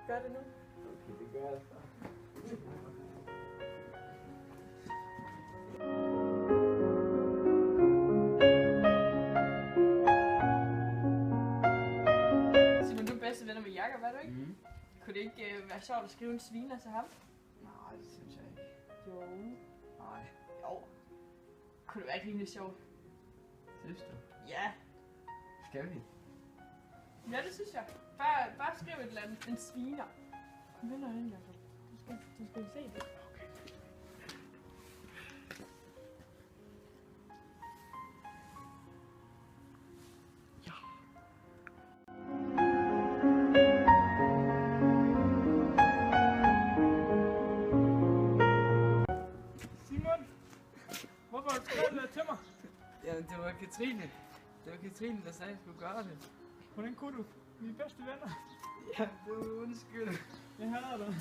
Gør det nu. Okay, det gør jeg så. Simon, du er bedste venner med Jakob, er du ikke? Mm. Kunne det ikke være sjovt at skrive en sviner til ham? Nej, det synes jeg ikke. Jo. Nej, Jo. Kunne det være rimelig sjovt? synes du? Ja. Skal vi? Ja, det synes jeg. Bare skriv et eller andet. En sviner. Kom ind og ind, Jacob. Du skal se det. Simon! Hvorfor har du skrevet det til mig? Ja, det var Katrine. Det var Katrine, der sagde, at jeg skulle gøre det. Hvordan kunne du? Vi er bedste venner. Ja, det var undskyld. Jeg hader dig.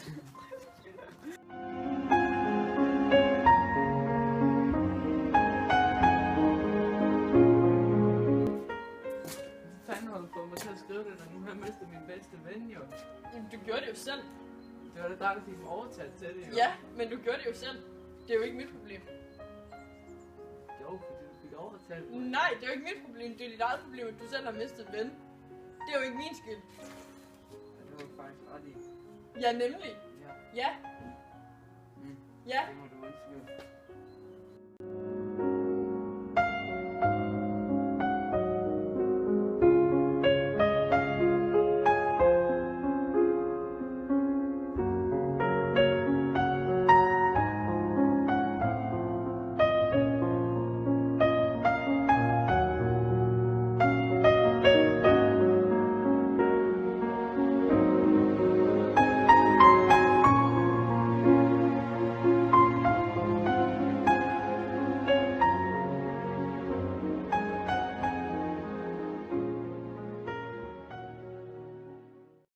Hvad fanden har du fået mig til at skrive det, når nu har jeg mistet min bedste ven, jo? Jamen, du gjorde det jo selv. Det var da dig, der fik mig overtalt til det, jo. Ja, men du gjorde det jo selv. Det er jo ikke mit problem. Jo, fordi du fik overtalt mig. Nej, det er jo ikke mit problem. Det er dit eget problem, at du selv har mistet en ven. Det er jo ikke min skyld. Ja, det var faktisk ret i. Ja, nemlig. Ja. Ja. Mm. Ja. Det må du undskylde.